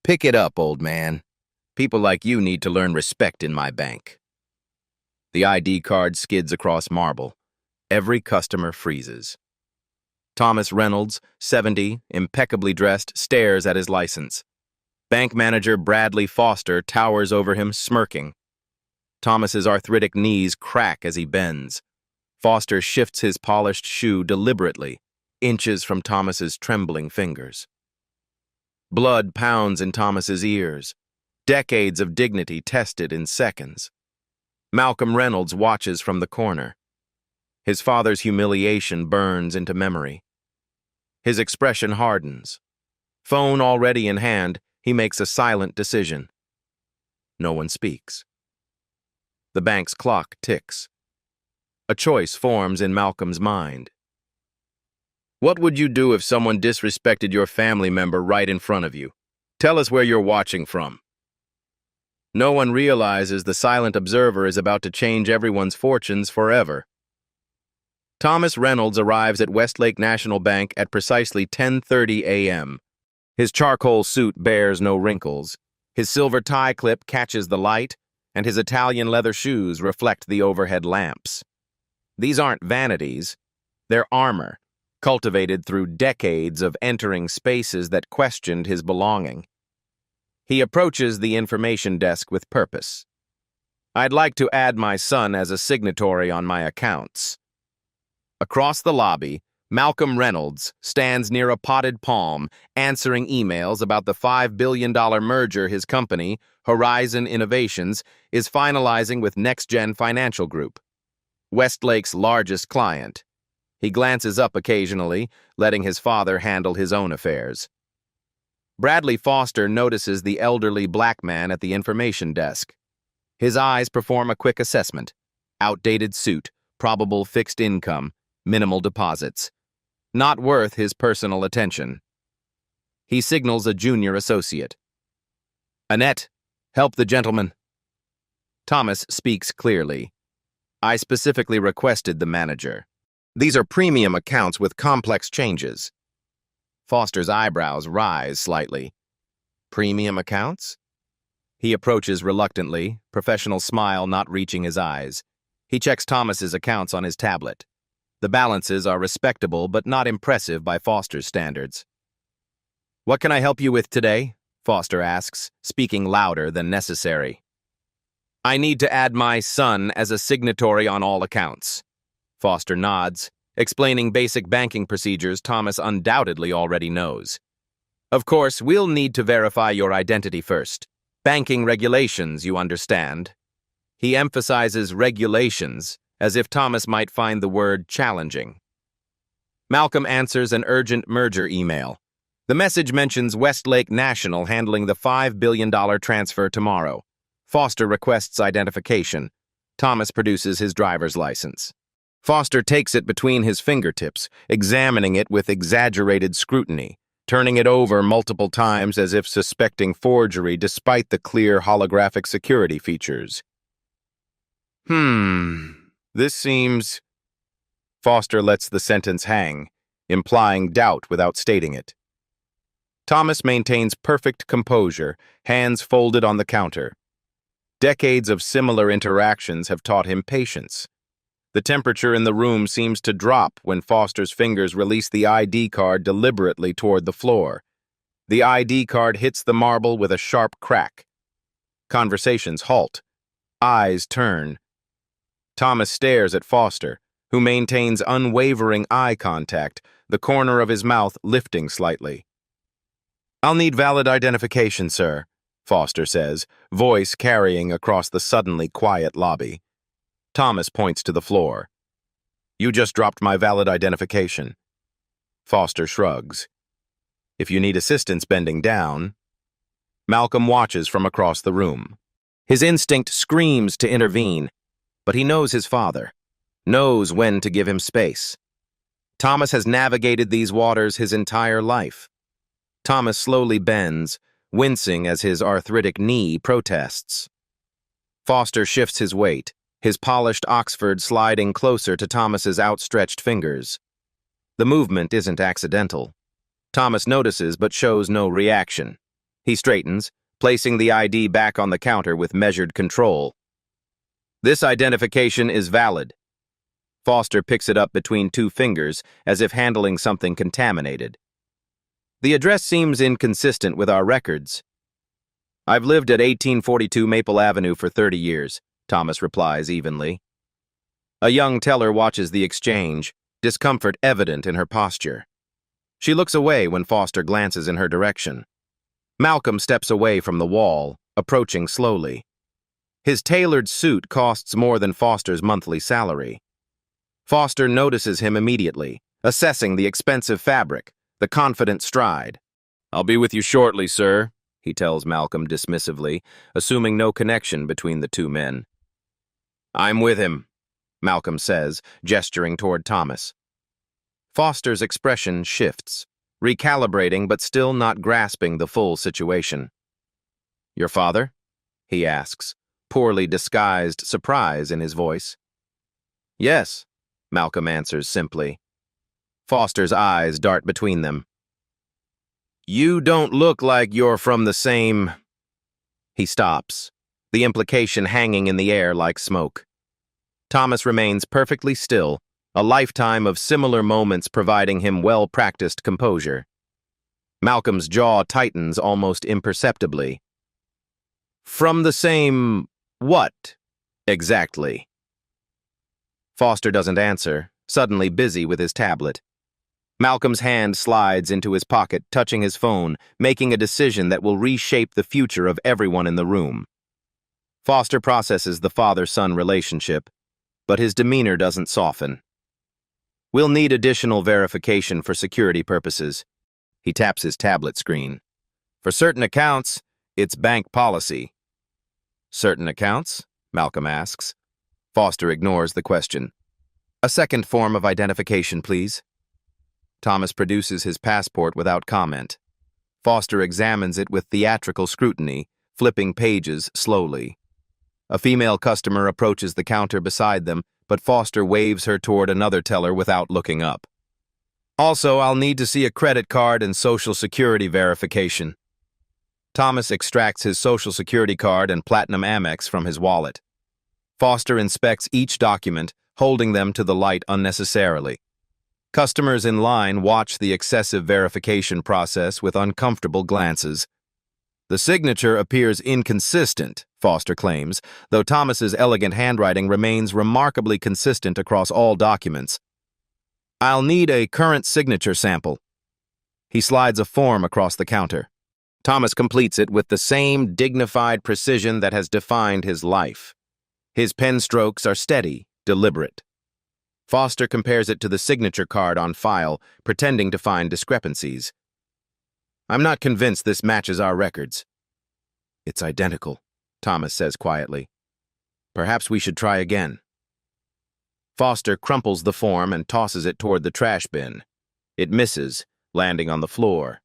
Pick it up, old man. People like you need to learn respect in my bank. The ID card skids across marble. Every customer freezes. Thomas Reynolds, 70, impeccably dressed, stares at his license. Bank manager Bradley Foster towers over him, smirking. Thomas's arthritic knees crack as he bends. Foster shifts his polished shoe deliberately, inches from Thomas's trembling fingers. Blood pounds in Thomas's ears. Decades of dignity tested in seconds. Malcolm Reynolds watches from the corner. His father's humiliation burns into memory. His expression hardens. Phone already in hand, he makes a silent decision. No one speaks. The bank's clock ticks. A choice forms in Malcolm's mind. What would you do if someone disrespected your family member right in front of you? Tell us where you're watching from. No one realizes the silent observer is about to change everyone's fortunes forever. Thomas Reynolds arrives at Westlake National Bank at precisely 10:30 a.m. His charcoal suit bears no wrinkles. His silver tie clip catches the light, and his Italian leather shoes reflect the overhead lamps. These aren't vanities. They're armor, cultivated through decades of entering spaces that questioned his belonging. He approaches the information desk with purpose. I'd like to add my son as a signatory on my accounts. Across the lobby, Malcolm Reynolds stands near a potted palm, answering emails about the $5 billion merger his company, Horizon Innovations, is finalizing with NextGen Financial Group, Westlake's largest client. He glances up occasionally, letting his father handle his own affairs. Bradley Foster notices the elderly black man at the information desk. His eyes perform a quick assessment. Outdated suit, probable fixed income, minimal deposits. Not worth his personal attention. He signals a junior associate. Annette, help the gentleman. Thomas speaks clearly. I specifically requested the manager. These are premium accounts with complex changes. Foster's eyebrows rise slightly. Premium accounts? He approaches reluctantly, professional smile not reaching his eyes. He checks Thomas's accounts on his tablet. The balances are respectable but not impressive by Foster's standards. What can I help you with today? Foster asks, speaking louder than necessary. I need to add my son as a signatory on all accounts. Foster nods, explaining basic banking procedures Thomas undoubtedly already knows. Of course, we'll need to verify your identity first. Banking regulations, you understand. He emphasizes regulations, as if Thomas might find the word challenging. Malcolm answers an urgent merger email. The message mentions Westlake National handling the $5 billion transfer tomorrow. Foster requests identification. Thomas produces his driver's license. Foster takes it between his fingertips, examining it with exaggerated scrutiny, turning it over multiple times as if suspecting forgery despite the clear holographic security features. This seems... Foster lets the sentence hang, implying doubt without stating it. Thomas maintains perfect composure, hands folded on the counter. Decades of similar interactions have taught him patience. The temperature in the room seems to drop when Foster's fingers release the ID card deliberately toward the floor. The ID card hits the marble with a sharp crack. Conversations halt. Eyes turn. Thomas stares at Foster, who maintains unwavering eye contact, the corner of his mouth lifting slightly. I'll need valid identification, sir, Foster says, voice carrying across the suddenly quiet lobby. Thomas points to the floor. You just dropped my valid identification. Foster shrugs. If you need assistance bending down... Malcolm watches from across the room. His instinct screams to intervene, but he knows his father, knows when to give him space. Thomas has navigated these waters his entire life. Thomas slowly bends, wincing as his arthritic knee protests. Foster shifts his weight, his polished Oxford sliding closer to Thomas's outstretched fingers. The movement isn't accidental. Thomas notices but shows no reaction. He straightens, placing the ID back on the counter with measured control. This identification is valid. Foster picks it up between two fingers as if handling something contaminated. The address seems inconsistent with our records. I've lived at 1842 Maple Avenue for 30 years, Thomas replies evenly. A young teller watches the exchange, discomfort evident in her posture. She looks away when Foster glances in her direction. Malcolm steps away from the wall, approaching slowly. His tailored suit costs more than Foster's monthly salary. Foster notices him immediately, assessing the expensive fabric, the confident stride. "I'll be with you shortly, sir," he tells Malcolm dismissively, assuming no connection between the two men. "I'm with him," Malcolm says, gesturing toward Thomas. Foster's expression shifts, recalibrating but still not grasping the full situation. "Your father?" he asks, poorly disguised surprise in his voice. "Yes," Malcolm answers simply. Foster's eyes dart between them. "You don't look like you're from the same—" He stops, the implication hanging in the air like smoke. Thomas remains perfectly still, a lifetime of similar moments providing him well-practiced composure. Malcolm's jaw tightens almost imperceptibly. "From the same— what, exactly?" Foster doesn't answer, suddenly busy with his tablet. Malcolm's hand slides into his pocket, touching his phone, making a decision that will reshape the future of everyone in the room. Foster processes the father-son relationship, but his demeanor doesn't soften. "We'll need additional verification for security purposes." He taps his tablet screen. "For certain accounts, it's bank policy." "Certain accounts?" Malcolm asks. Foster ignores the question. "A second form of identification, please." Thomas produces his passport without comment. Foster examines it with theatrical scrutiny, flipping pages slowly. A female customer approaches the counter beside them, but Foster waves her toward another teller without looking up. "Also, I'll need to see a credit card and Social Security verification." Thomas extracts his Social Security card and Platinum Amex from his wallet. Foster inspects each document, holding them to the light unnecessarily. Customers in line watch the excessive verification process with uncomfortable glances. "The signature appears inconsistent," Foster claims, though Thomas's elegant handwriting remains remarkably consistent across all documents. "I'll need a current signature sample." He slides a form across the counter. Thomas completes it with the same dignified precision that has defined his life. His pen strokes are steady, deliberate. Foster compares it to the signature card on file, pretending to find discrepancies. "I'm not convinced this matches our records." "It's identical," Thomas says quietly. "Perhaps we should try again." Foster crumples the form and tosses it toward the trash bin. It misses, landing on the floor.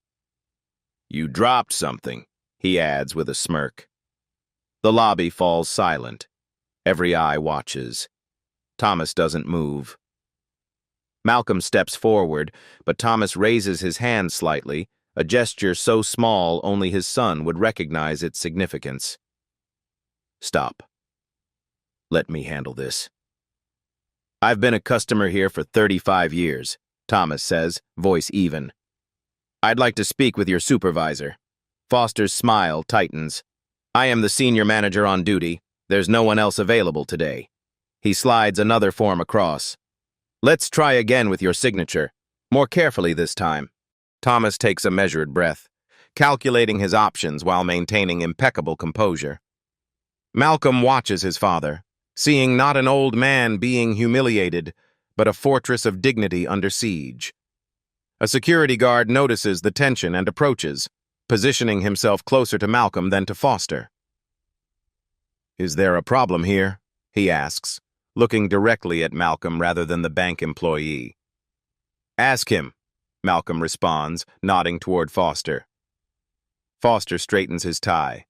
"You dropped something," he adds with a smirk. The lobby falls silent. Every eye watches. Thomas doesn't move. Malcolm steps forward, but Thomas raises his hand slightly, a gesture so small only his son would recognize its significance. "Stop. Let me handle this." "I've been a customer here for 35 years, Thomas says, voice even. "I'd like to speak with your supervisor." Foster's smile tightens. "I am the senior manager on duty. There's no one else available today." He slides another form across. "Let's try again with your signature. More carefully this time." Thomas takes a measured breath, calculating his options while maintaining impeccable composure. Malcolm watches his father, seeing not an old man being humiliated, but a fortress of dignity under siege. A security guard notices the tension and approaches, positioning himself closer to Malcolm than to Foster. "Is there a problem here?" he asks, looking directly at Malcolm rather than the bank employee. "Ask him," Malcolm responds, nodding toward Foster. Foster straightens his tie.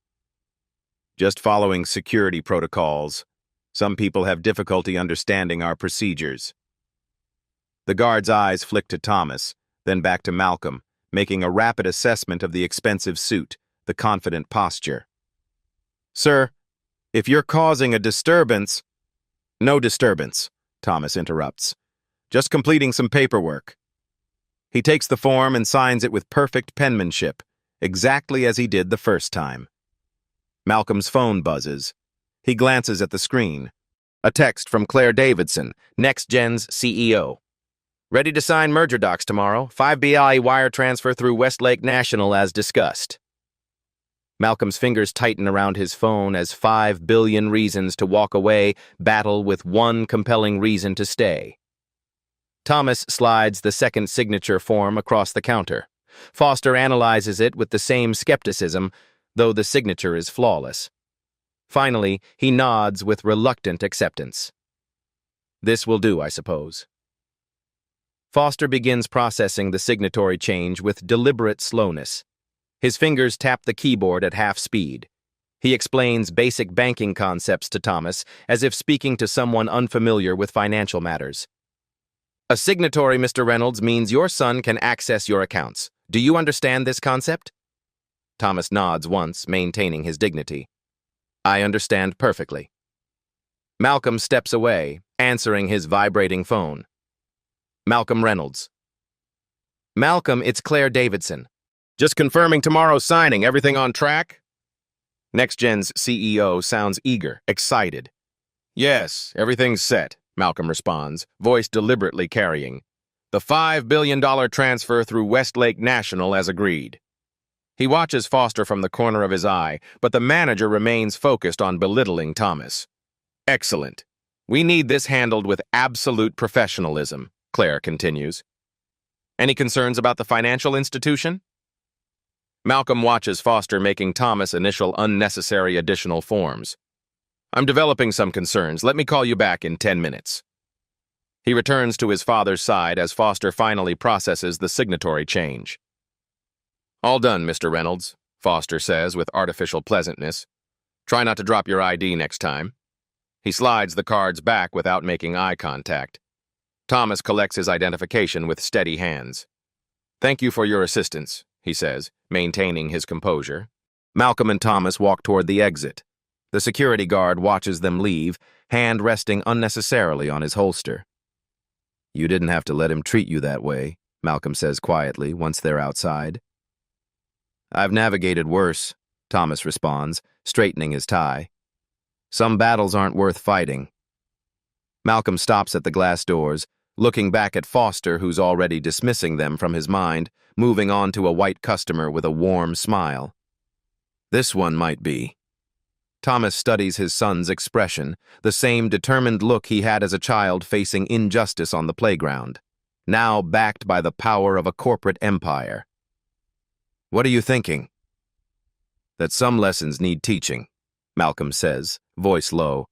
"Just following security protocols. Some people have difficulty understanding our procedures." The guard's eyes flick to Thomas, then back to Malcolm, making a rapid assessment of the expensive suit, the confident posture. "Sir, if you're causing a disturbance—" "No disturbance," Thomas interrupts. "Just completing some paperwork." He takes the form and signs it with perfect penmanship, exactly as he did the first time. Malcolm's phone buzzes. He glances at the screen. A text from Claire Davidson, NextGen's CEO. "Ready to sign merger docs tomorrow. 5 BI wire transfer through Westlake National as discussed." Malcolm's fingers tighten around his phone as 5 billion reasons to walk away battle with one compelling reason to stay. Thomas slides the second signature form across the counter. Foster analyzes it with the same skepticism, though the signature is flawless. Finally, he nods with reluctant acceptance. "This will do, I suppose." Foster begins processing the signatory change with deliberate slowness. His fingers tap the keyboard at half speed. He explains basic banking concepts to Thomas as if speaking to someone unfamiliar with financial matters. "A signatory, Mr. Reynolds, means your son can access your accounts. Do you understand this concept?" Thomas nods once, maintaining his dignity. "I understand perfectly." Malcolm steps away, answering his vibrating phone. "Malcolm Reynolds." "Malcolm, it's Claire Davidson. Just confirming tomorrow's signing. Everything on track?" NextGen's CEO sounds eager, excited. "Yes, everything's set," Malcolm responds, voice deliberately carrying. "The $5 billion transfer through Westlake National as agreed." He watches Foster from the corner of his eye, but the manager remains focused on belittling Thomas. "Excellent. We need this handled with absolute professionalism," Claire continues. "Any concerns about the financial institution?" Malcolm watches Foster making Thomas initial unnecessary additional forms. "I'm developing some concerns. Let me call you back in 10 minutes. He returns to his father's side as Foster finally processes the signatory change. "All done, Mr. Reynolds," Foster says with artificial pleasantness. "Try not to drop your ID next time." He slides the cards back without making eye contact. Thomas collects his identification with steady hands. "Thank you for your assistance," he says, maintaining his composure. Malcolm and Thomas walk toward the exit. The security guard watches them leave, hand resting unnecessarily on his holster. "You didn't have to let him treat you that way," Malcolm says quietly once they're outside. "I've navigated worse," Thomas responds, straightening his tie. "Some battles aren't worth fighting." Malcolm stops at the glass doors, looking back at Foster, who's already dismissing them from his mind, moving on to a white customer with a warm smile. "This one might be." Thomas studies his son's expression, the same determined look he had as a child facing injustice on the playground, now backed by the power of a corporate empire. "What are you thinking?" "That some lessons need teaching," Malcolm says, voice low.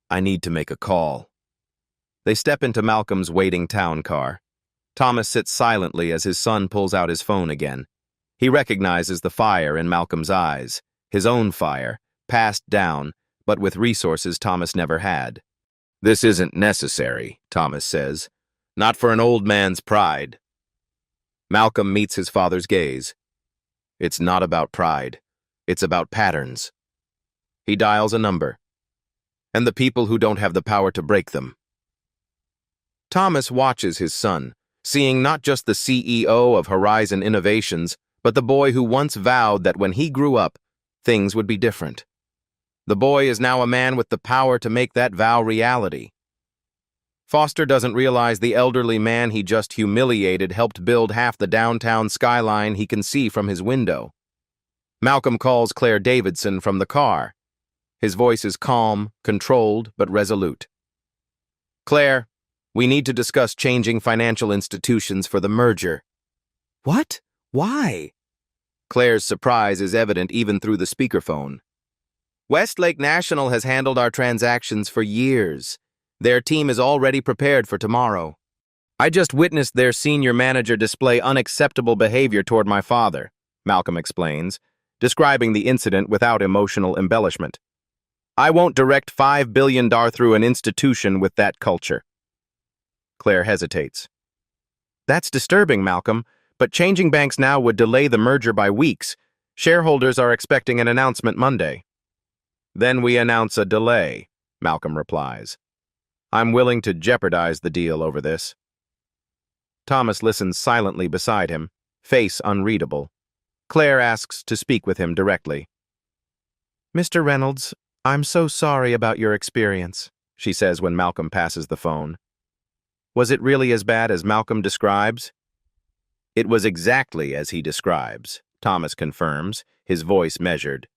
"I need to make a call." They step into Malcolm's waiting town car. Thomas sits silently as his son pulls out his phone again. He recognizes the fire in Malcolm's eyes, his own fire, passed down, but with resources Thomas never had. "This isn't necessary," Thomas says. "Not for an old man's pride." Malcolm meets his father's gaze. "It's not about pride. It's about patterns." He dials a number. "And the people who don't have the power to break them." Thomas watches his son, seeing not just the CEO of Horizon Innovations, but the boy who once vowed that when he grew up, things would be different. The boy is now a man with the power to make that vow reality. Foster doesn't realize the elderly man he just humiliated helped build half the downtown skyline he can see from his window. Malcolm calls Claire Davidson from the car. His voice is calm, controlled, but resolute. "Claire, we need to discuss changing financial institutions for the merger." "What? Why?" Claire's surprise is evident even through the speakerphone. "Westlake National has handled our transactions for years. Their team is already prepared for tomorrow. I just witnessed their senior manager display unacceptable behavior toward my father," Malcolm explains, describing the incident without emotional embellishment. "I won't direct $5 billion through an institution with that culture." Claire hesitates. "That's disturbing, Malcolm, but changing banks now would delay the merger by weeks. Shareholders are expecting an announcement Monday. Then we announce a delay, Malcolm replies. I'm willing to jeopardize the deal over this. Thomas listens silently beside him, face unreadable. Claire asks to speak with him directly. Mr. Reynolds, I'm so sorry about your experience, she says when Malcolm passes the phone. Was it really as bad as Malcolm describes? It was exactly as he describes, Thomas confirms, his voice measured.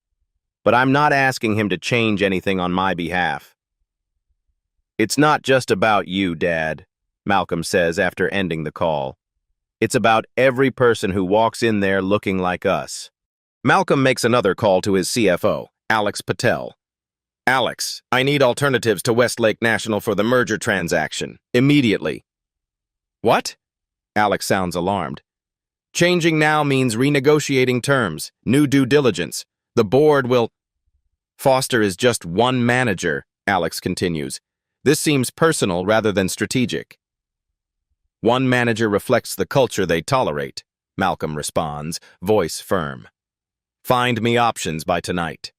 But I'm not asking him to change anything on my behalf. It's not just about you, Dad, Malcolm says after ending the call. It's about every person who walks in there looking like us. Malcolm makes another call to his CFO, Alex Patel. Alex, I need alternatives to Westlake National for the merger transaction, immediately. What? Alex sounds alarmed. Changing now means renegotiating terms, new due diligence. The board will... Foster is just one manager, Alex continues. This seems personal rather than strategic. One manager reflects the culture they tolerate, Malcolm responds, voice firm. Find me options by tonight.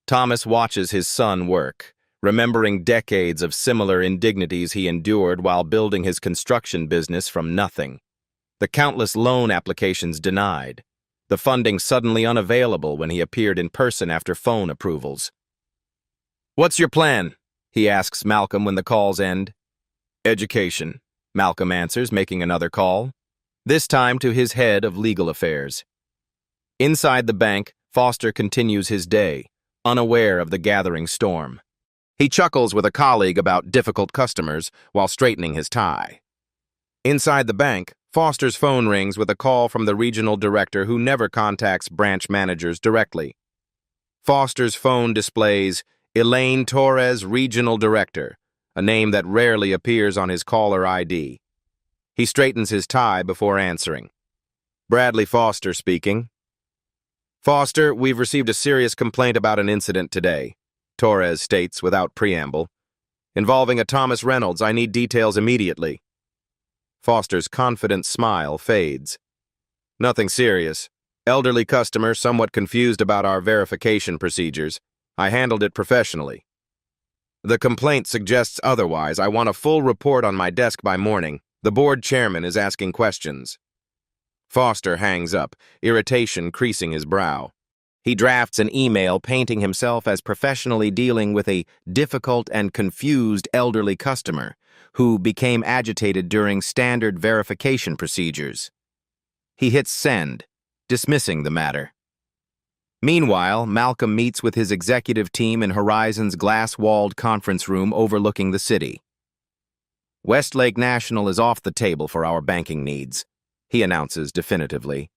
Thomas watches his son work, remembering decades of similar indignities he endured while building his construction business from nothing. The countless loan applications denied, the funding suddenly unavailable when he appeared in person after phone approvals. What's your plan? He asks Malcolm when the calls end. Education, Malcolm answers, making another call, this time to his head of legal affairs. Inside the bank, Foster continues his day, unaware of the gathering storm. He chuckles with a colleague about difficult customers while straightening his tie. Inside the bank, Foster's phone rings with a call from the regional director who never contacts branch managers directly. Foster's phone displays Elaine Torres, Regional Director, a name that rarely appears on his caller ID. He straightens his tie before answering. Bradley Foster speaking. Foster, we've received a serious complaint about an incident today, Torres states without preamble. Involving a Thomas Reynolds, I need details immediately. Foster's confident smile fades. Nothing serious. Elderly customer somewhat confused about our verification procedures. I handled it professionally. The complaint suggests otherwise. I want a full report on my desk by morning. The board chairman is asking questions. Foster hangs up, irritation creasing his brow. He drafts an email painting himself as professionally dealing with a difficult and confused elderly customer who became agitated during standard verification procedures. He hits send, dismissing the matter. Meanwhile, Malcolm meets with his executive team in Horizon's glass-walled conference room overlooking the city. Westlake National is off the table for our banking needs, he announces definitively.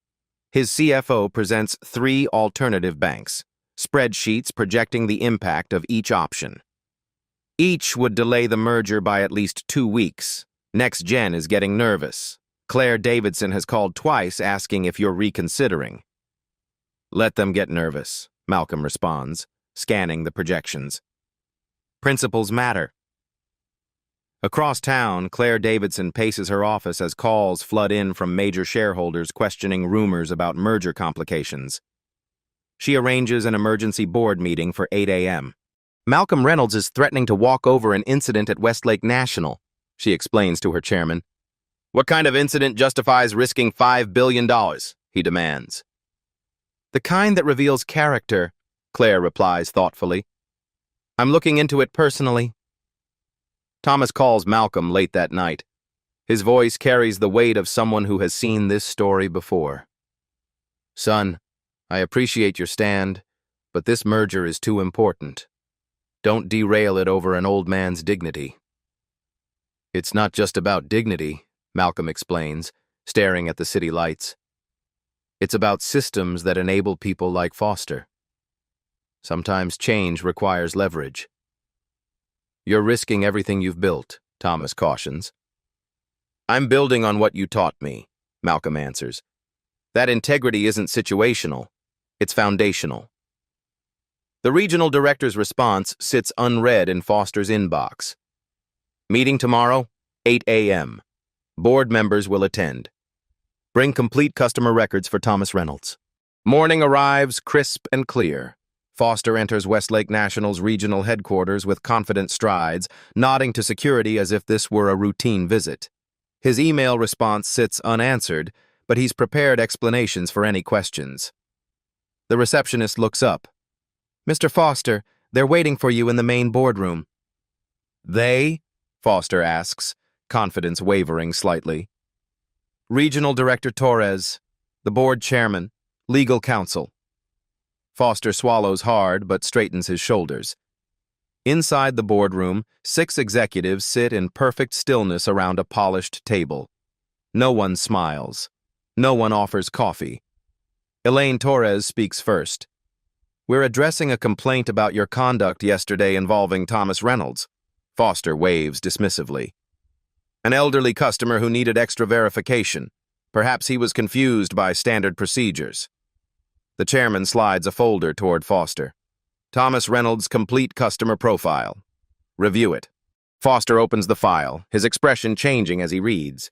His CFO presents 3 alternative banks, spreadsheets projecting the impact of each option. Each would delay the merger by at least 2 weeks. NextGen is getting nervous. Claire Davidson has called twice asking if you're reconsidering. Let them get nervous, Malcolm responds, scanning the projections. Principles matter. Across town, Claire Davidson paces her office as calls flood in from major shareholders questioning rumors about merger complications. She arranges an emergency board meeting for 8 a.m. Malcolm Reynolds is threatening to walk over an incident at Westlake National, she explains to her chairman. What kind of incident justifies risking $5 billion? He demands. The kind that reveals character, Claire replies thoughtfully. I'm looking into it personally. Thomas calls Malcolm late that night. His voice carries the weight of someone who has seen this story before. Son, I appreciate your stand, but this merger is too important. Don't derail it over an old man's dignity. It's not just about dignity, Malcolm explains, staring at the city lights. It's about systems that enable people like Foster. Sometimes change requires leverage. You're risking everything you've built, Thomas cautions. I'm building on what you taught me, Malcolm answers. That integrity isn't situational, it's foundational. The regional director's response sits unread in Foster's inbox. Meeting tomorrow, 8 a.m. Board members will attend. Bring complete customer records for Thomas Reynolds. Morning arrives crisp and clear. Foster enters Westlake National's regional headquarters with confident strides, nodding to security as if this were a routine visit. His email response sits unanswered, but he's prepared explanations for any questions. The receptionist looks up. "Mr. Foster, they're waiting for you in the main boardroom." "They?" Foster asks, confidence wavering slightly. "Regional Director Torres, the board chairman, legal counsel." Foster swallows hard but straightens his shoulders. Inside the boardroom, 6 executives sit in perfect stillness around a polished table. No one smiles. No one offers coffee. Elaine Torres speaks first. "We're addressing a complaint about your conduct yesterday involving Thomas Reynolds." Foster waves dismissively. "An elderly customer who needed extra verification. Perhaps he was confused by standard procedures." The chairman slides a folder toward Foster. "Thomas Reynolds' complete customer profile. Review it." Foster opens the file, his expression changing as he reads.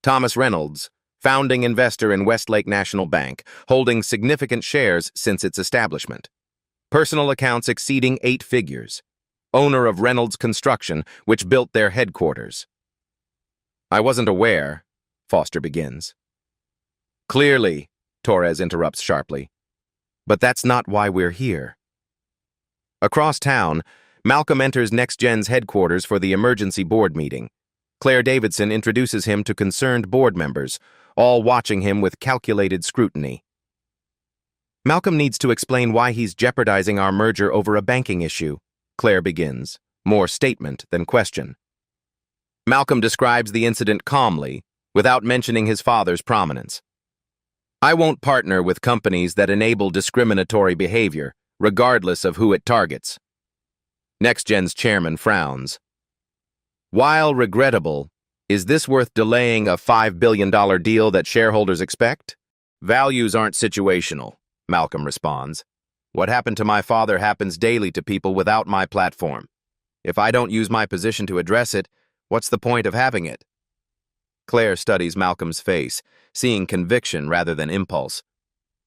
"Thomas Reynolds, founding investor in Westlake National Bank, holding significant shares since its establishment. Personal accounts exceeding 8 figures. Owner of Reynolds Construction, which built their headquarters." "I wasn't aware," Foster begins. "Clearly," Torres interrupts sharply. "But that's not why we're here." Across town, Malcolm enters NextGen's headquarters for the emergency board meeting. Claire Davidson introduces him to concerned board members, all watching him with calculated scrutiny. "Malcolm needs to explain why he's jeopardizing our merger over a banking issue," Claire begins, more statement than question. Malcolm describes the incident calmly, without mentioning his father's prominence. "I won't partner with companies that enable discriminatory behavior, regardless of who it targets." NextGen's chairman frowns. "While regrettable, is this worth delaying a $5 billion deal that shareholders expect?" "Values aren't situational," Malcolm responds. "What happened to my father happens daily to people without my platform. If I don't use my position to address it, what's the point of having it?" Claire studies Malcolm's face, seeing conviction rather than impulse.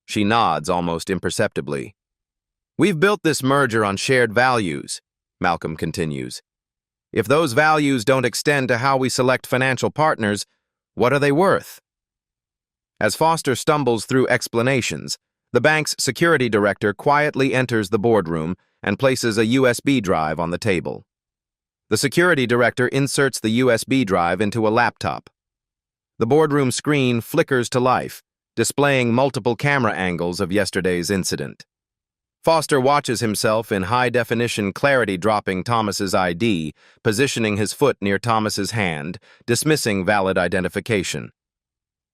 She nods almost imperceptibly. "We've built this merger on shared values," Malcolm continues. "If those values don't extend to how we select financial partners, what are they worth?" As Foster stumbles through explanations, the bank's security director quietly enters the boardroom and places a USB drive on the table. The security director inserts the USB drive into a laptop. The boardroom screen flickers to life, displaying multiple camera angles of yesterday's incident. Foster watches himself in high-definition clarity dropping Thomas's ID, positioning his foot near Thomas's hand, dismissing valid identification.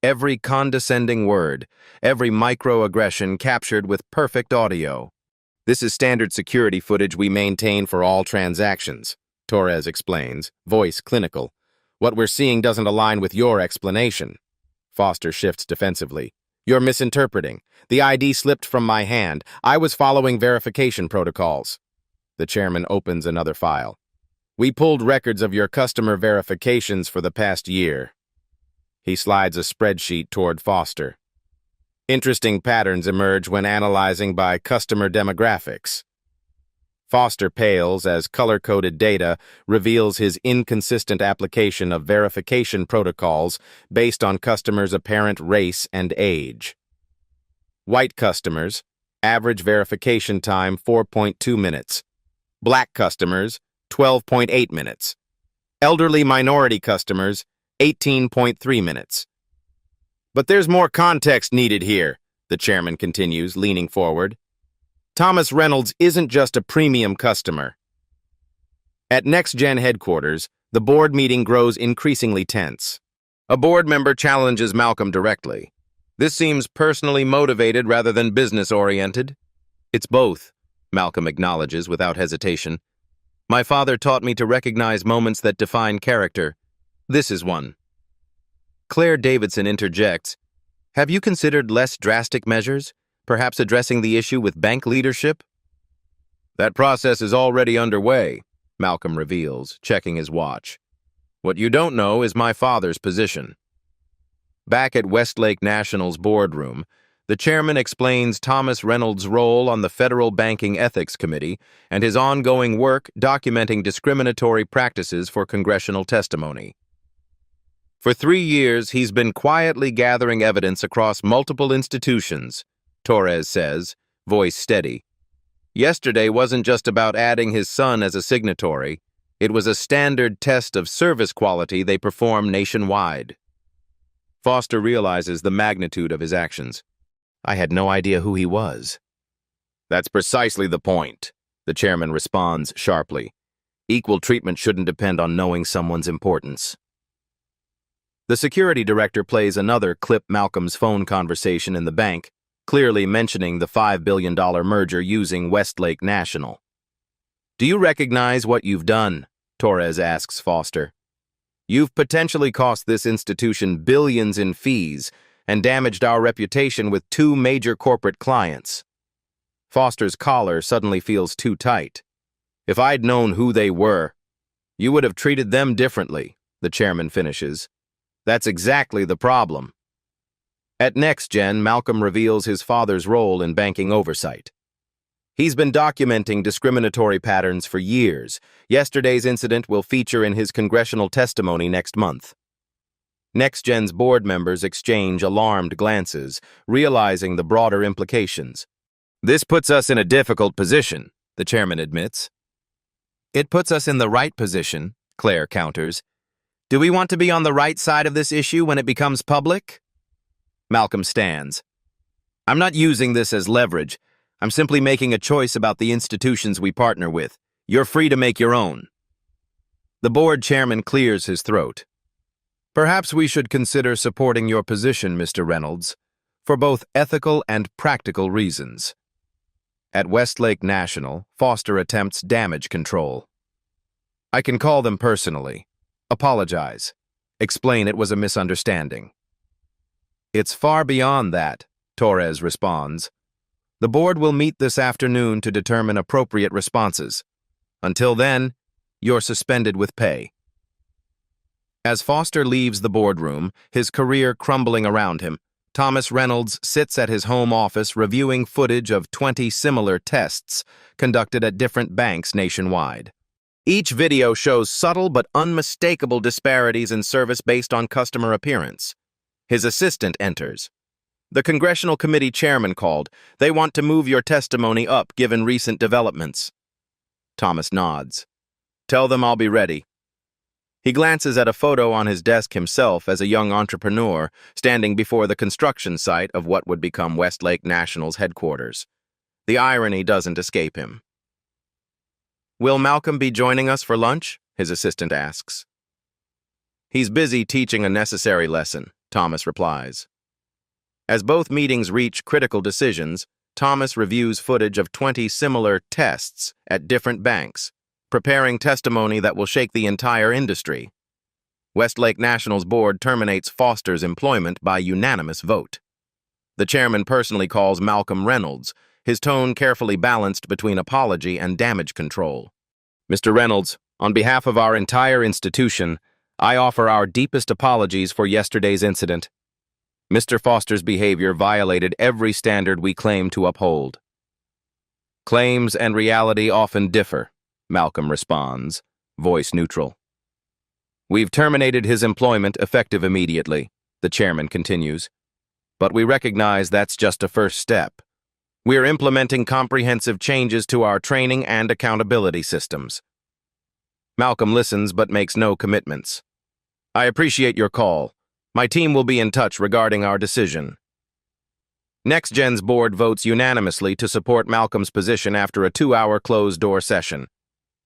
Every condescending word, every microaggression captured with perfect audio. "This is standard security footage we maintain for all transactions," Torres explains, voice clinical. "What we're seeing doesn't align with your explanation." Foster shifts defensively. "You're misinterpreting. The ID slipped from my hand. I was following verification protocols." The chairman opens another file. "We pulled records of your customer verifications for the past year." He slides a spreadsheet toward Foster. "Interesting patterns emerge when analyzing by customer demographics." Foster pales as color-coded data reveals his inconsistent application of verification protocols based on customers' apparent race and age. White customers, average verification time 4.2 minutes. Black customers, 12.8 minutes. Elderly minority customers, 18.3 minutes. "But there's more context needed here," the chairman continues, leaning forward. "Thomas Reynolds isn't just a premium customer." At NextGen headquarters, the board meeting grows increasingly tense. A board member challenges Malcolm directly. "This seems personally motivated rather than business-oriented." "It's both," Malcolm acknowledges without hesitation. "My father taught me to recognize moments that define character. This is one." Claire Davidson interjects. "Have you considered less drastic measures? Perhaps addressing the issue with bank leadership?" "That process is already underway," Malcolm reveals, checking his watch. "What you don't know is my father's position." Back at Westlake National's boardroom, The chairman explains Thomas Reynolds' role on the Federal Banking Ethics Committee and his ongoing work documenting discriminatory practices for congressional testimony. For 3 years, he's been quietly gathering evidence across multiple institutions, Torres says, voice steady. Yesterday wasn't just about adding his son as a signatory. It was a standard test of service quality they perform nationwide. Foster realizes the magnitude of his actions. I had no idea who he was. That's precisely the point, the chairman responds sharply. Equal treatment shouldn't depend on knowing someone's importance. The security director plays another clip Malcolm's phone conversation in the bank, clearly mentioning the $5 billion merger using Westlake National. Do you recognize what you've done? Torres asks Foster. You've potentially cost this institution billions in fees and damaged our reputation with 2 major corporate clients. Foster's collar suddenly feels too tight. If I'd known who they were, you would have treated them differently, the chairman finishes. That's exactly the problem. At NextGen, Malcolm reveals his father's role in banking oversight. He's been documenting discriminatory patterns for years. Yesterday's incident will feature in his congressional testimony next month. NextGen's board members exchange alarmed glances, realizing the broader implications. This puts us in a difficult position, the chairman admits. It puts us in the right position, Claire counters. Do we want to be on the right side of this issue when it becomes public? Malcolm stands. I'm not using this as leverage. I'm simply making a choice about the institutions we partner with. You're free to make your own. The board chairman clears his throat. Perhaps we should consider supporting your position, Mr. Reynolds, for both ethical and practical reasons. At Westlake National, Foster attempts damage control. I can call them personally. Apologize. Explain it was a misunderstanding. It's far beyond that, Torres responds. The board will meet this afternoon to determine appropriate responses. Until then, you're suspended with pay. As Foster leaves the boardroom, his career crumbling around him, Thomas Reynolds sits at his home office reviewing footage of 20 similar tests conducted at different banks nationwide. Each video shows subtle but unmistakable disparities in service based on customer appearance. His assistant enters. The Congressional Committee chairman called. They want to move your testimony up given recent developments. Thomas nods. Tell them I'll be ready. He glances at a photo on his desk himself as a young entrepreneur standing before the construction site of what would become Westlake National's headquarters. The irony doesn't escape him. Will Malcolm be joining us for lunch? His assistant asks. He's busy teaching a necessary lesson, Thomas replies. As both meetings reach critical decisions, Thomas reviews footage of 20 similar tests at different banks, preparing testimony that will shake the entire industry. Westlake National's board terminates Foster's employment by unanimous vote. The chairman personally calls Malcolm Reynolds, his tone carefully balanced between apology and damage control. Mr. Reynolds, on behalf of our entire institution, I offer our deepest apologies for yesterday's incident. Mr. Foster's behavior violated every standard we claim to uphold. Claims and reality often differ, Malcolm responds, voice neutral. We've terminated his employment effective immediately, the chairman continues. But we recognize that's just a first step. We're implementing comprehensive changes to our training and accountability systems. Malcolm listens but makes no commitments. I appreciate your call. My team will be in touch regarding our decision. NextGen's board votes unanimously to support Malcolm's position after a 2-hour closed-door session.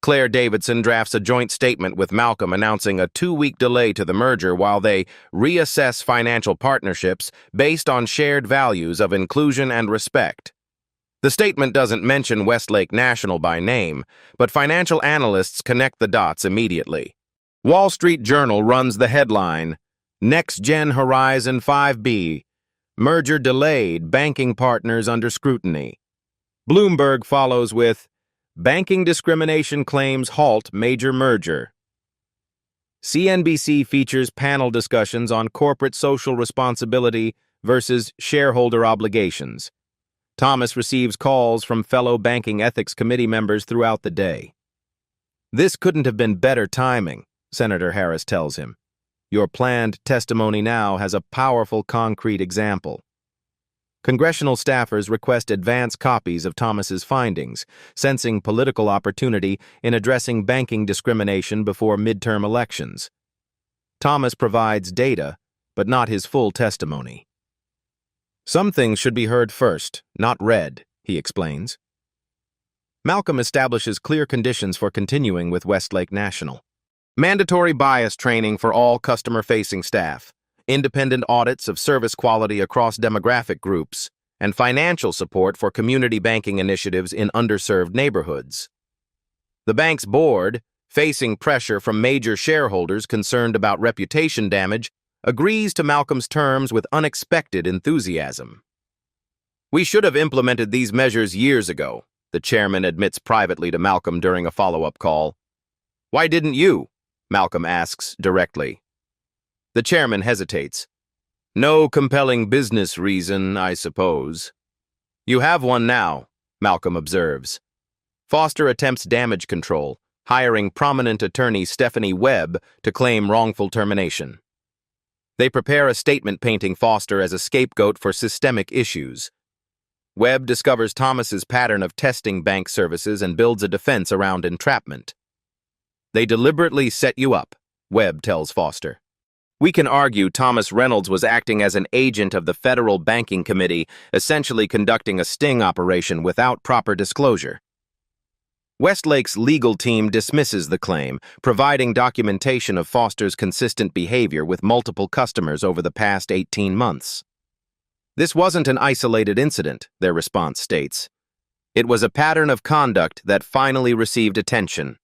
Claire Davidson drafts a joint statement with Malcolm announcing a 2-week delay to the merger while they reassess financial partnerships based on shared values of inclusion and respect. The statement doesn't mention Westlake National by name, but financial analysts connect the dots immediately. Wall Street Journal runs the headline, NextGen Horizon 5B, merger delayed, banking partners under scrutiny. Bloomberg follows with, banking discrimination claims halt major merger. CNBC features panel discussions on corporate social responsibility versus shareholder obligations. Thomas receives calls from fellow Banking Ethics Committee members throughout the day. "This couldn't have been better timing," Senator Harris tells him. "Your planned testimony now has a powerful concrete example." Congressional staffers request advance copies of Thomas's findings, sensing political opportunity in addressing banking discrimination before midterm elections. Thomas provides data, but not his full testimony. "Some things should be heard first, not read," he explains. Malcolm establishes clear conditions for continuing with Westlake National. Mandatory bias training for all customer-facing staff, independent audits of service quality across demographic groups, and financial support for community banking initiatives in underserved neighborhoods. The bank's board, facing pressure from major shareholders concerned about reputation damage, agrees to Malcolm's terms with unexpected enthusiasm. "We should have implemented these measures years ago," the chairman admits privately to Malcolm during a follow-up call. "Why didn't you?" Malcolm asks directly. The chairman hesitates. "No compelling business reason, I suppose." "You have one now," Malcolm observes. Foster attempts damage control, hiring prominent attorney Stephanie Webb to claim wrongful termination. They prepare a statement painting Foster as a scapegoat for systemic issues. Webb discovers Thomas's pattern of testing bank services and builds a defense around entrapment. "They deliberately set you up," Webb tells Foster. "We can argue Thomas Reynolds was acting as an agent of the Federal Banking Committee, essentially conducting a sting operation without proper disclosure." Westlake's legal team dismisses the claim, providing documentation of Foster's consistent behavior with multiple customers over the past 18 months. "This wasn't an isolated incident," their response states. "It was a pattern of conduct that finally received attention."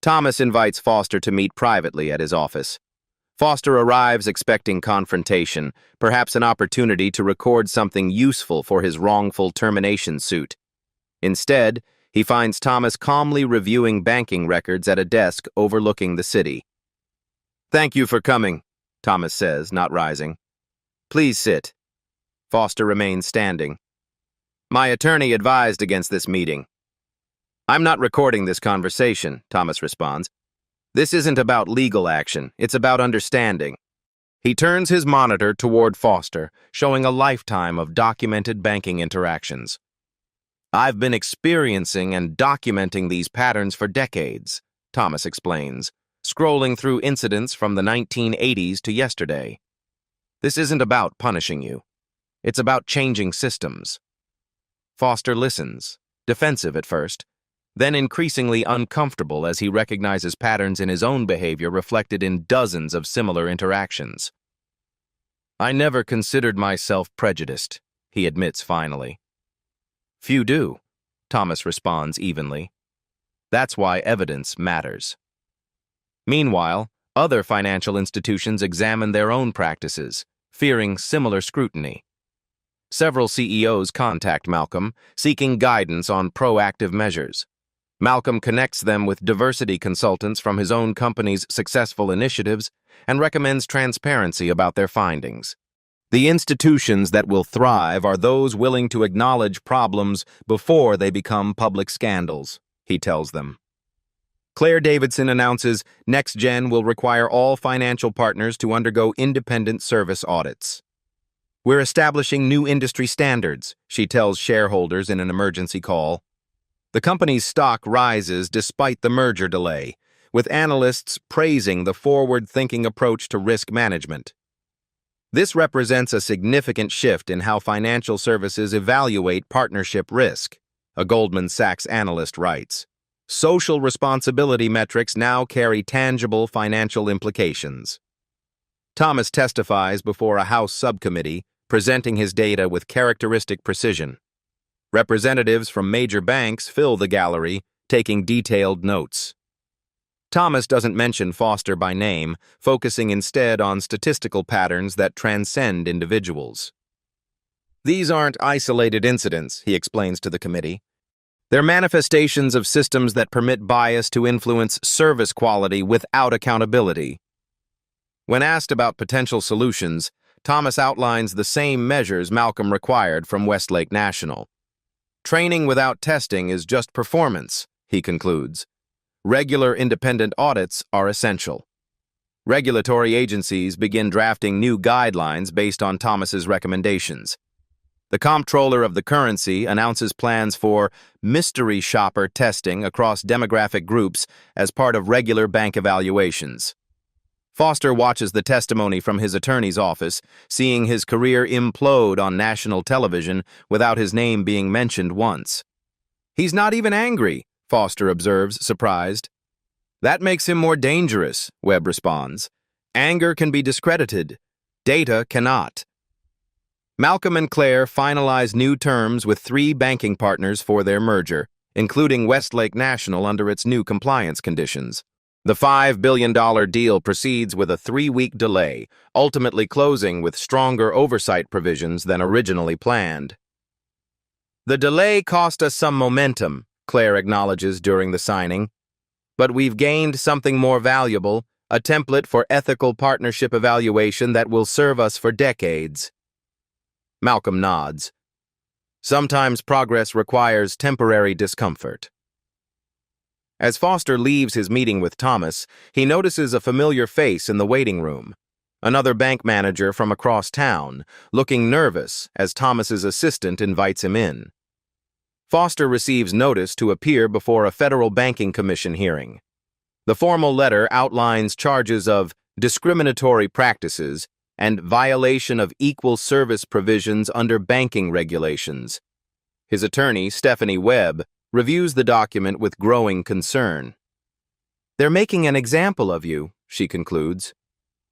Thomas invites Foster to meet privately at his office. Foster arrives expecting confrontation, perhaps an opportunity to record something useful for his wrongful termination suit. Instead, he finds Thomas calmly reviewing banking records at a desk overlooking the city. "Thank you for coming," Thomas says, not rising. "Please sit." Foster remains standing. "My attorney advised against this meeting." "I'm not recording this conversation," Thomas responds. "This isn't about legal action, it's about understanding." He turns his monitor toward Foster, showing a lifetime of documented banking interactions. "I've been experiencing and documenting these patterns for decades," Thomas explains, scrolling through incidents from the 1980s to yesterday. "This isn't about punishing you. It's about changing systems." Foster listens, defensive at first, then increasingly uncomfortable as he recognizes patterns in his own behavior reflected in dozens of similar interactions. "I never considered myself prejudiced," he admits finally. "Few do," Thomas responds evenly. "That's why evidence matters." Meanwhile, other financial institutions examine their own practices, fearing similar scrutiny. Several CEOs contact Malcolm, seeking guidance on proactive measures. Malcolm connects them with diversity consultants from his own company's successful initiatives and recommends transparency about their findings. The institutions that will thrive are those willing to acknowledge problems before they become public scandals, he tells them. Claire Davidson announces NextGen will require all financial partners to undergo independent service audits. "We're establishing new industry standards," she tells shareholders in an emergency call. The company's stock rises despite the merger delay, with analysts praising the forward-thinking approach to risk management. This represents a significant shift in how financial services evaluate partnership risk, a Goldman Sachs analyst writes. Social responsibility metrics now carry tangible financial implications. Thomas testifies before a House subcommittee, presenting his data with characteristic precision. Representatives from major banks fill the gallery, taking detailed notes. Thomas doesn't mention Foster by name, focusing instead on statistical patterns that transcend individuals. "These aren't isolated incidents," he explains to the committee. "They're manifestations of systems that permit bias to influence service quality without accountability." When asked about potential solutions, Thomas outlines the same measures Malcolm required from Westlake National. Training without testing is just performance, he concludes. Regular independent audits are essential. Regulatory agencies begin drafting new guidelines based on Thomas's recommendations. The Comptroller of the Currency announces plans for mystery shopper testing across demographic groups as part of regular bank evaluations. Foster watches the testimony from his attorney's office, seeing his career implode on national television without his name being mentioned once. He's not even angry, Foster observes, surprised. That makes him more dangerous, Webb responds. Anger can be discredited. Data cannot. Malcolm and Claire finalize new terms with 3 banking partners for their merger, including Westlake National under its new compliance conditions. The $5 billion deal proceeds with a 3-week delay, ultimately closing with stronger oversight provisions than originally planned. The delay cost us some momentum, Claire acknowledges during the signing. But we've gained something more valuable, a template for ethical partnership evaluation that will serve us for decades. Malcolm nods. Sometimes progress requires temporary discomfort. As Foster leaves his meeting with Thomas, he notices a familiar face in the waiting room. Another bank manager from across town, looking nervous as Thomas's assistant invites him in. Foster receives notice to appear before a Federal Banking Commission hearing. The formal letter outlines charges of discriminatory practices and violation of equal service provisions under banking regulations. His attorney, Stephanie Webb, reviews the document with growing concern. They're making an example of you, she concludes.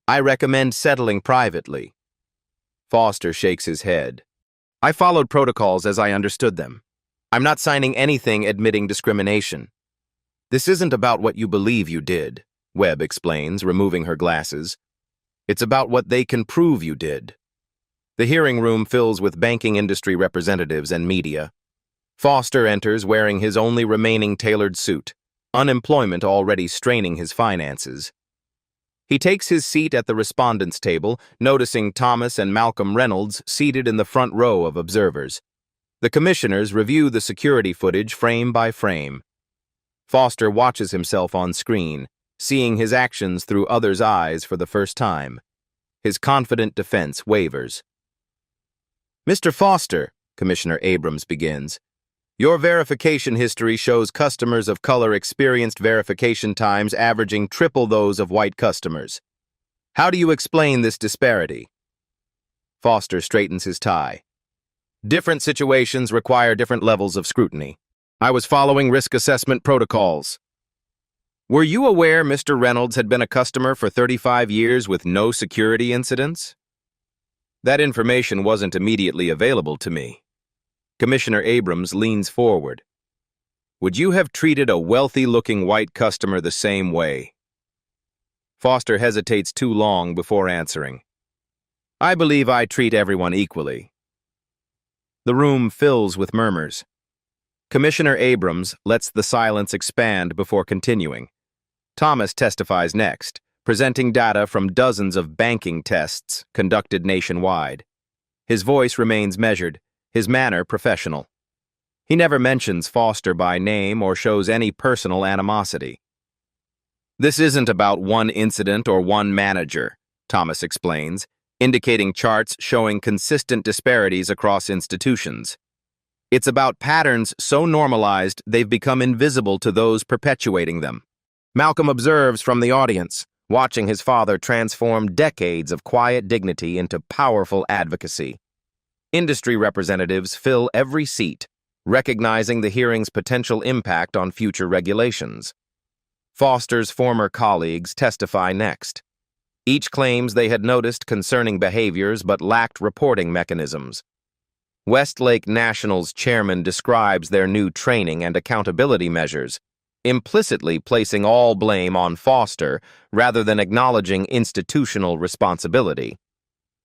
I recommend settling privately. Foster shakes his head. I followed protocols as I understood them. I'm not signing anything admitting discrimination. This isn't about what you believe you did, Webb explains, removing her glasses. It's about what they can prove you did. The hearing room fills with banking industry representatives and media. Foster enters wearing his only remaining tailored suit, unemployment already straining his finances. He takes his seat at the respondents' table, noticing Thomas and Malcolm Reynolds seated in the front row of observers. The commissioners review the security footage frame by frame. Foster watches himself on screen, seeing his actions through others' eyes for the first time. His confident defense wavers. Mr. Foster, Commissioner Abrams begins, your verification history shows customers of color experienced verification times averaging triple those of white customers. How do you explain this disparity? Foster straightens his tie. Different situations require different levels of scrutiny. I was following risk assessment protocols. Were you aware Mr. Reynolds had been a customer for 35 years with no security incidents? That information wasn't immediately available to me. Commissioner Abrams leans forward. Would you have treated a wealthy-looking white customer the same way? Foster hesitates too long before answering. I believe I treat everyone equally. The room fills with murmurs. Commissioner Abrams lets the silence expand before continuing. Thomas testifies next, presenting data from dozens of banking tests conducted nationwide. His voice remains measured, his manner professional. He never mentions Foster by name or shows any personal animosity. This isn't about one incident or one manager, Thomas explains, indicating charts showing consistent disparities across institutions. It's about patterns so normalized they've become invisible to those perpetuating them. Malcolm observes from the audience, watching his father transform decades of quiet dignity into powerful advocacy. Industry representatives fill every seat, recognizing the hearing's potential impact on future regulations. Foster's former colleagues testify next. Each claims they had noticed concerning behaviors but lacked reporting mechanisms. Westlake National's chairman describes their new training and accountability measures, implicitly placing all blame on Foster rather than acknowledging institutional responsibility.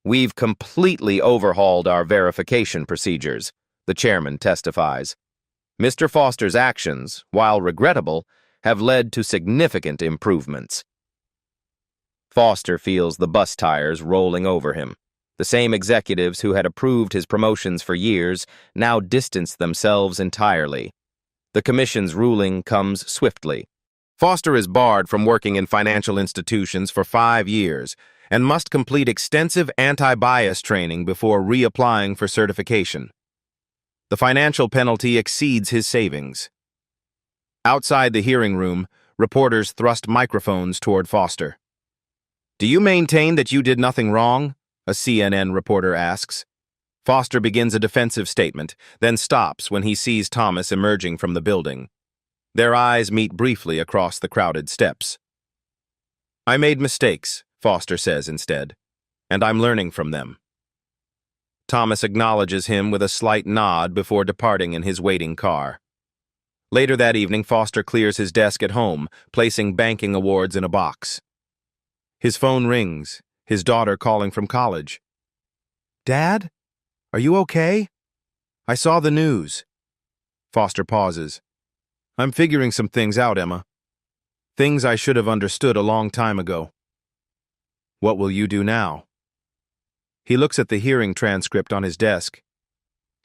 We've completely overhauled our verification procedures, the chairman testifies. Mr. Foster's actions, while regrettable, have led to significant improvements. Foster feels the bus tires rolling over him. The same executives who had approved his promotions for years now distanced themselves entirely. The commission's ruling comes swiftly. Foster is barred from working in financial institutions for 5 years and must complete extensive anti-bias training before reapplying for certification. The financial penalty exceeds his savings. Outside the hearing room, reporters thrust microphones toward Foster. "Do you maintain that you did nothing wrong?" a CNN reporter asks. Foster begins a defensive statement, then stops when he sees Thomas emerging from the building. Their eyes meet briefly across the crowded steps. "I made mistakes," Foster says instead, "and I'm learning from them." Thomas acknowledges him with a slight nod before departing in his waiting car. Later that evening, Foster clears his desk at home, placing banking awards in a box. His phone rings, his daughter calling from college. "Dad? Are you okay? I saw the news." Foster pauses. "I'm figuring some things out, Emma. Things I should have understood a long time ago." "What will you do now?" He looks at the hearing transcript on his desk.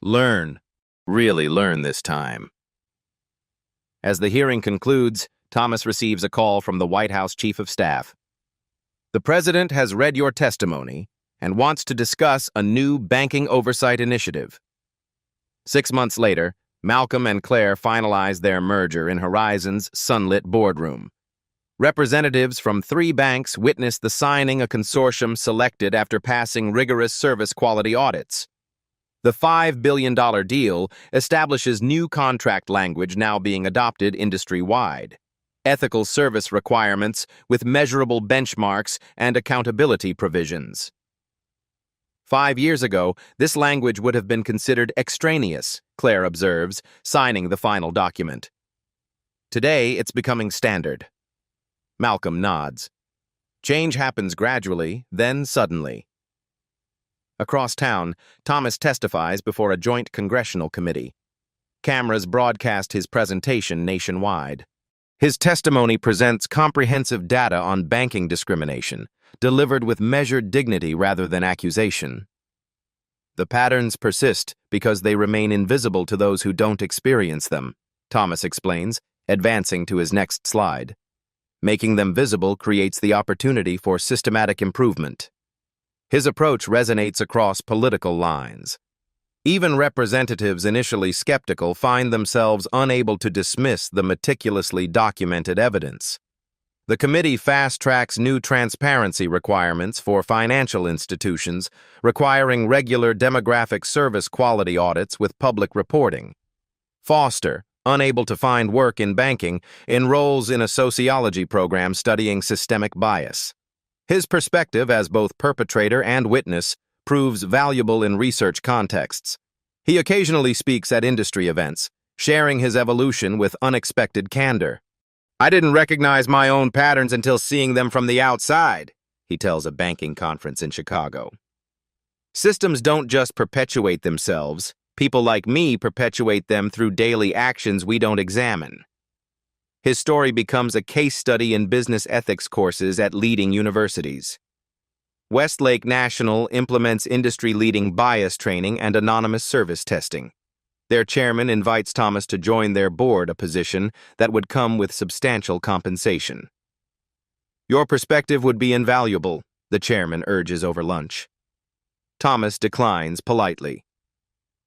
"Learn. Really learn this time." As the hearing concludes, Thomas receives a call from the White House Chief of Staff. "The President has read your testimony and wants to discuss a new banking oversight initiative." 6 months later, Malcolm and Claire finalize their merger in Horizon's sunlit boardroom. Representatives from 3 banks witness the signing a consortium selected after passing rigorous service quality audits. The $5 billion deal establishes new contract language now being adopted industry-wide. Ethical service requirements with measurable benchmarks and accountability provisions. 5 years ago, this language would have been considered extraneous, Claire observes, signing the final document. Today, it's becoming standard. Malcolm nods. Change happens gradually, then suddenly. Across town, Thomas testifies before a joint congressional committee. Cameras broadcast his presentation nationwide. His testimony presents comprehensive data on banking discrimination, delivered with measured dignity rather than accusation. The patterns persist because they remain invisible to those who don't experience them, Thomas explains, advancing to his next slide. Making them visible creates the opportunity for systematic improvement. His approach resonates across political lines. Even representatives initially skeptical find themselves unable to dismiss the meticulously documented evidence. The committee fast-tracks new transparency requirements for financial institutions, requiring regular demographic service quality audits with public reporting. Foster, unable to find work in banking, enrolls in a sociology program studying systemic bias. His perspective as both perpetrator and witness proves valuable in research contexts. He occasionally speaks at industry events, sharing his evolution with unexpected candor. "I didn't recognize my own patterns until seeing them from the outside," he tells a banking conference in Chicago. Systems don't just perpetuate themselves. People like me perpetuate them through daily actions we don't examine. His story becomes a case study in business ethics courses at leading universities. Westlake National implements industry-leading bias training and anonymous service testing. Their chairman invites Thomas to join their board, a position that would come with substantial compensation. "Your perspective would be invaluable," the chairman urges over lunch. Thomas declines politely.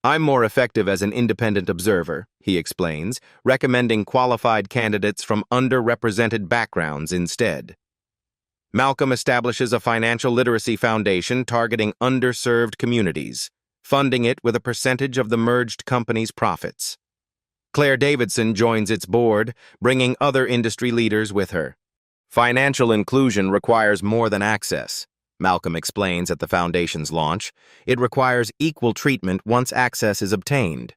"I'm more effective as an independent observer," he explains, recommending qualified candidates from underrepresented backgrounds instead. Malcolm establishes a financial literacy foundation targeting underserved communities, funding it with a percentage of the merged company's profits. Claire Davidson joins its board, bringing other industry leaders with her. "Financial inclusion requires more than access," Malcolm explains at the foundation's launch. "It requires equal treatment once access is obtained."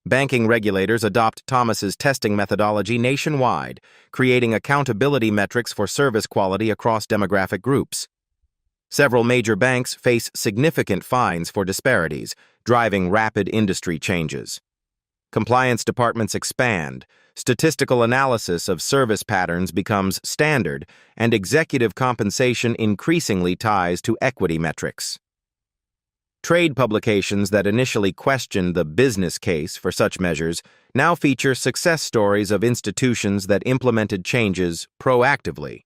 Banking regulators adopt Thomas's testing methodology nationwide, creating accountability metrics for service quality across demographic groups. Several major banks face significant fines for disparities, driving rapid industry changes. Compliance departments expand, statistical analysis of service patterns becomes standard, and executive compensation increasingly ties to equity metrics. Trade publications that initially questioned the business case for such measures now feature success stories of institutions that implemented changes proactively.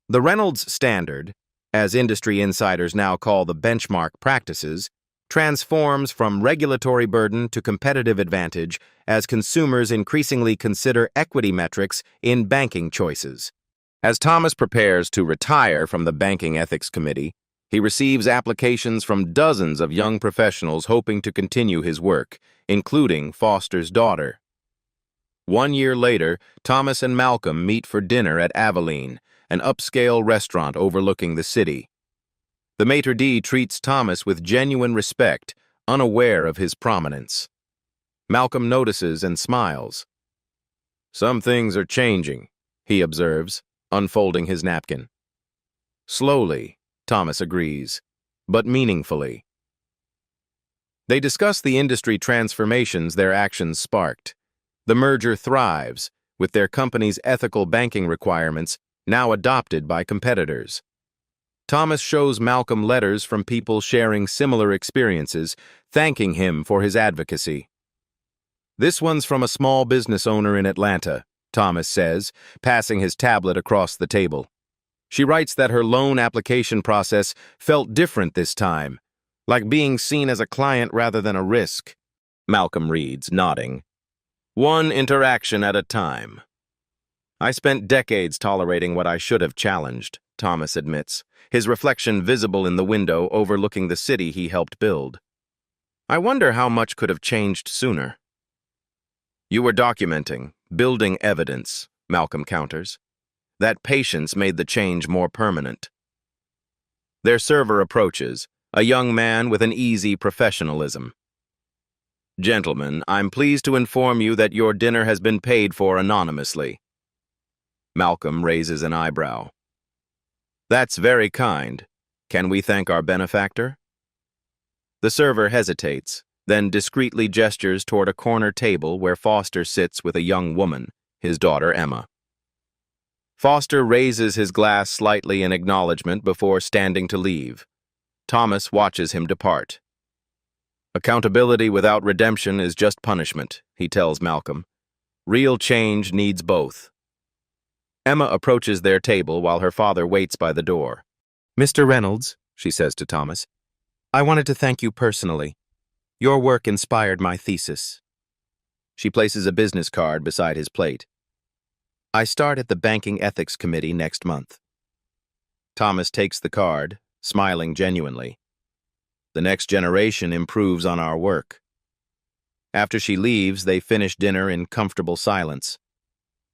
The Reynolds Standard, as industry insiders now call the benchmark practices, transforms from regulatory burden to competitive advantage as consumers increasingly consider equity metrics in banking choices. As Thomas prepares to retire from the Banking Ethics Committee, he receives applications from dozens of young professionals hoping to continue his work, including Foster's daughter. 1 year later, Thomas and Malcolm meet for dinner at Aveline, an upscale restaurant overlooking the city. The maitre d' treats Thomas with genuine respect, unaware of his prominence. Malcolm notices and smiles. "Some things are changing," he observes, unfolding his napkin. "Slowly," Thomas agrees, "but meaningfully." They discuss the industry transformations their actions sparked. The merger thrives, with their company's ethical banking requirements now adopted by competitors. Thomas shows Malcolm letters from people sharing similar experiences, thanking him for his advocacy. "This one's from a small business owner in Atlanta," Thomas says, passing his tablet across the table. She writes that her loan application process felt different this time, like being seen as a client rather than a risk. Malcolm reads, nodding. "One interaction at a time." "I spent decades tolerating what I should have challenged," Thomas admits, his reflection visible in the window overlooking the city he helped build. "I wonder how much could have changed sooner." "You were documenting, building evidence," Malcolm counters. "That patience made the change more permanent." Their server approaches, a young man with an easy professionalism. "Gentlemen, I'm pleased to inform you that your dinner has been paid for anonymously." Malcolm raises an eyebrow. "That's very kind. Can we thank our benefactor?" The server hesitates, then discreetly gestures toward a corner table where Foster sits with a young woman, his daughter Emma. Foster raises his glass slightly in acknowledgement before standing to leave. Thomas watches him depart. "Accountability without redemption is just punishment," he tells Malcolm. "Real change needs both." Emma approaches their table while her father waits by the door. "Mr. Reynolds," she says to Thomas, "I wanted to thank you personally. Your work inspired my thesis." She places a business card beside his plate. "I start at the Banking Ethics Committee next month." Thomas takes the card, smiling genuinely. "The next generation improves on our work." After she leaves, they finish dinner in comfortable silence.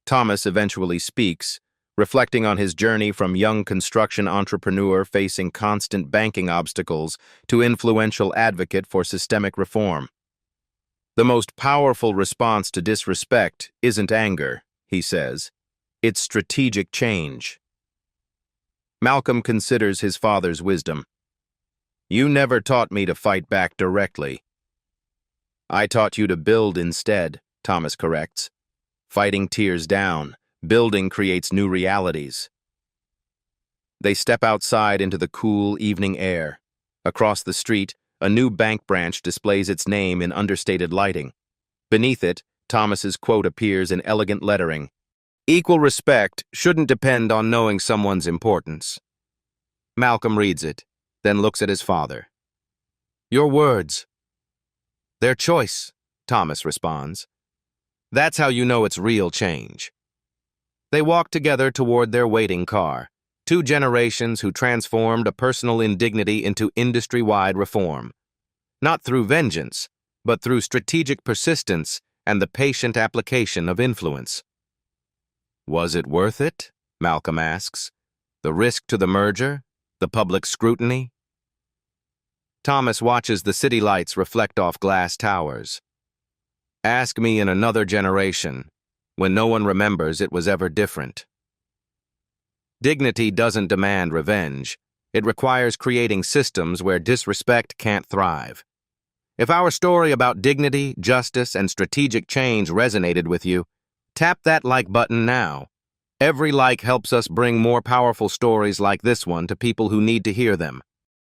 Thomas eventually speaks, reflecting on his journey from young construction entrepreneur facing constant banking obstacles to influential advocate for systemic reform. "The most powerful response to disrespect isn't anger," he says. "It's strategic change." Malcolm considers his father's wisdom. "You never taught me to fight back directly." "I taught you to build instead," Thomas corrects. "Fighting tears down. Building creates new realities." They step outside into the cool evening air. Across the street, a new bank branch displays its name in understated lighting. Beneath it, Thomas's quote appears in elegant lettering. "Equal respect shouldn't depend on knowing someone's importance." Malcolm reads it, then looks at his father. "Your words." "Their choice," Thomas responds. "That's how you know it's real change." They walk together toward their waiting car, two generations who transformed a personal indignity into industry-wide reform. Not through vengeance, but through strategic persistence and the patient application of influence. "Was it worth it?" Malcolm asks. "The risk to the merger? The public scrutiny?" Thomas watches the city lights reflect off glass towers. "Ask me in another generation, when no one remembers it was ever different." Dignity doesn't demand revenge. It requires creating systems where disrespect can't thrive. If our story about dignity, justice, and strategic change resonated with you, tap that like button now. Every like helps us bring more powerful stories like this one to people who need to hear them.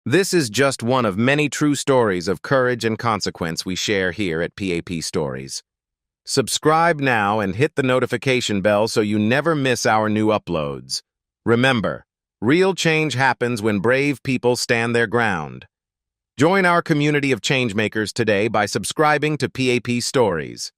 This is just one of many true stories of courage and consequence we share here at PAP Stories. Subscribe now and hit the notification bell so you never miss our new uploads. Remember, real change happens when brave people stand their ground. Join our community of changemakers today by subscribing to PAP Stories.